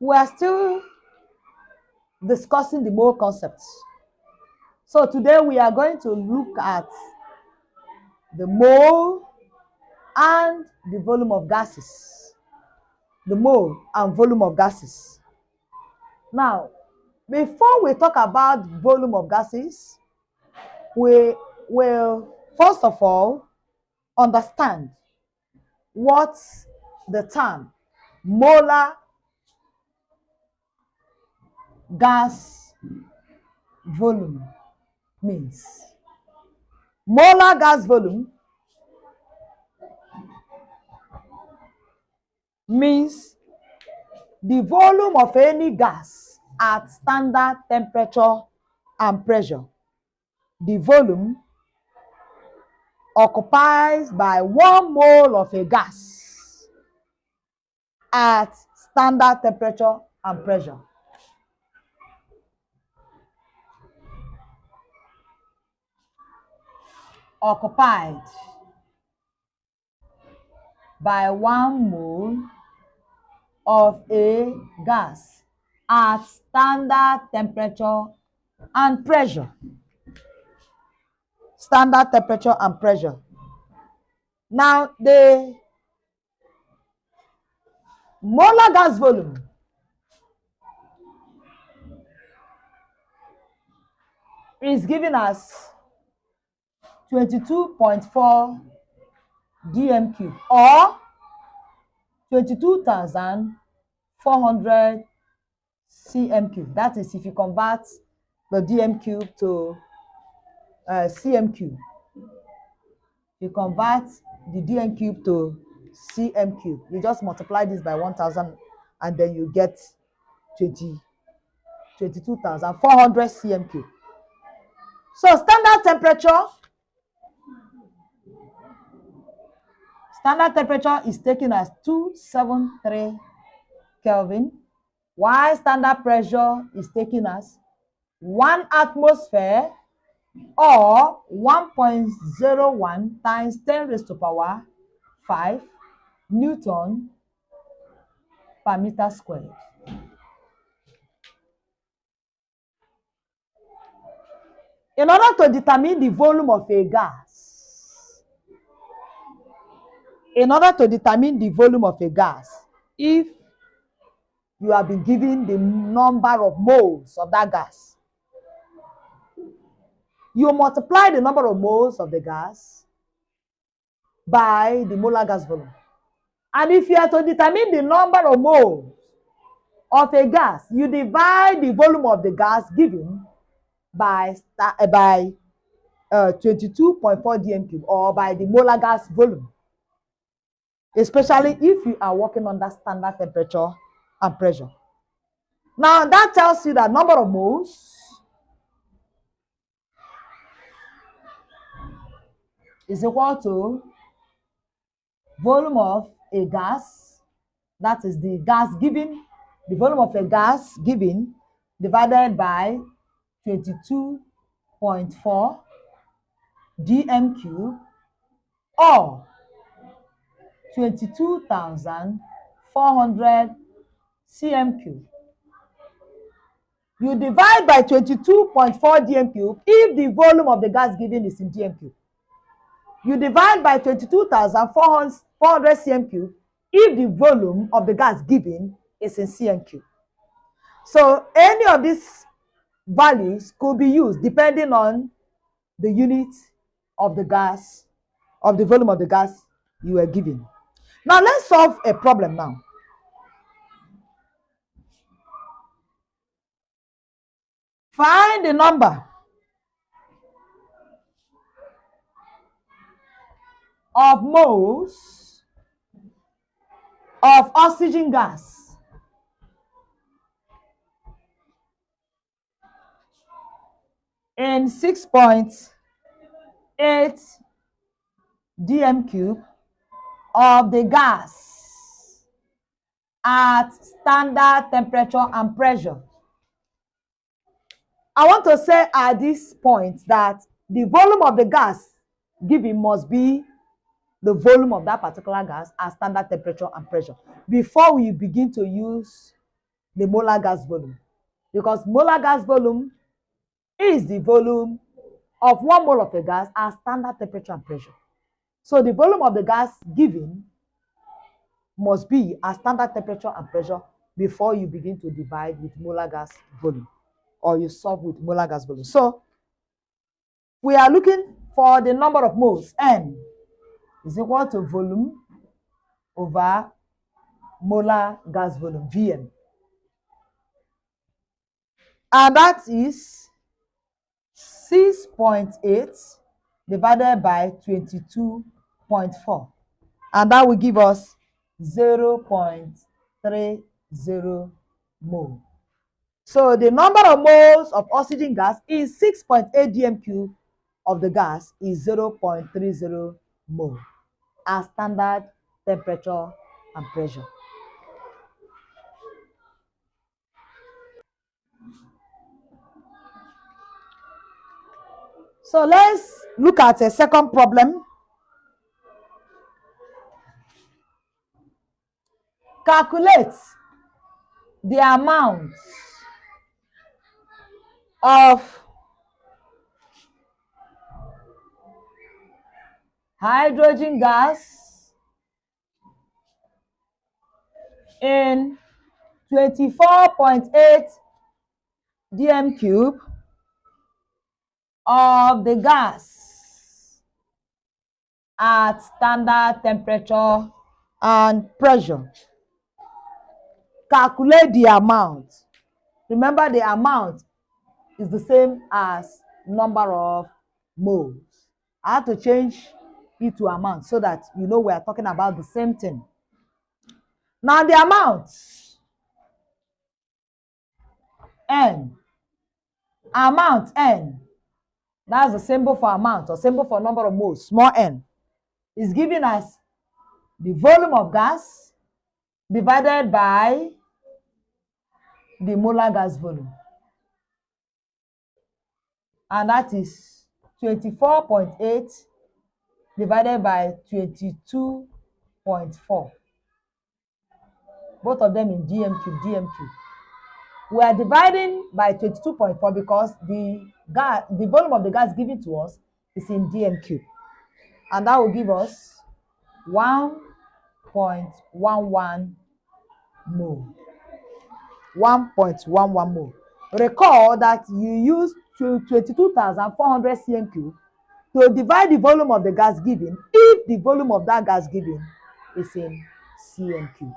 we are still discussing the mole concepts. So today we are going to look at the mole and the volume of gases. The mole and volume of gases. Now, before we talk about volume of gases, we will first of all understand what the term molar gas volume means. Molar gas volume means the volume of any gas at standard temperature and pressure. The volume occupied by 1 mole of a gas at standard temperature and pressure. Occupied by 1 mole of a gas at standard temperature and pressure. Standard temperature and pressure. Now, the molar gas volume is given as 22.4 dm cube or 22,400 cm cube. That is if you convert the dm cube to cm cube. You convert the dm cube to cm cube. You just multiply this by 1,000 and then you get 22,400 cm cube. So standard temperature is taken as 273 Kelvin, while standard pressure is taken as 1 atmosphere or 1.01 times 10 raised to power 5 Newton per meter squared. In order to determine the volume of a gas, if you have been given the number of moles of that gas, you multiply the number of moles of the gas by the molar gas volume. And if you are to determine the number of moles of a gas, you divide the volume of the gas given by 22.4 dm cube or by the molar gas volume, especially if you are working under standard temperature and pressure. Now that tells you that number of moles is equal to volume of a gas, that is the volume of a gas given divided by 22.4 dm cube or 22,400 cm cube. You divide by 22.4 dm cube if the volume of the gas given is in dm cube. You divide by 22,400 cm cube if the volume of the gas given is in cm cube. So any of these values could be used depending on the unit of the gas, of the volume of the gas you were given. Now let's solve a problem now. Find the number of moles of oxygen gas in 6.8 dm cube of the gas at standard temperature and pressure. I want to say at this point that the volume of the gas given must be the volume of that particular gas at standard temperature and pressure before we begin to use the molar gas volume, because molar gas volume is the volume of 1 mole of a gas at standard temperature and pressure. So the volume of the gas given must be at standard temperature and pressure before you begin to divide with molar gas volume, or you solve with molar gas volume. So we are looking for the number of moles. N is equal to volume over molar gas volume, Vm. And that is 6.8 divided by 22.4. And that will give us 0.30 mole. So the number of moles of oxygen gas is 6.8 dm cube of the gas is 0.30 mole at standard temperature and pressure. So let's look at a second problem. Calculate the amount of hydrogen gas in 24.8 dm cube of the gas at standard temperature and pressure. Calculate the amount. Remember, the amount is the same as number of moles. I have to change it to amount so that you know we are talking about the same thing. Now the amount, N, that's the symbol for amount or symbol for number of moles, small n, is given as the volume of gas divided by the molar gas volume. And that is 24.8 divided by 22.4. Both of them in dm cube. We are dividing by 22.4 because the volume of the gas given to us is in dm cube. And that will give us 1.11 mole. 1.11 mole. Recall that you use 22,400 cm cube to divide the volume of the gas given if the volume of that gas given is in cm cube.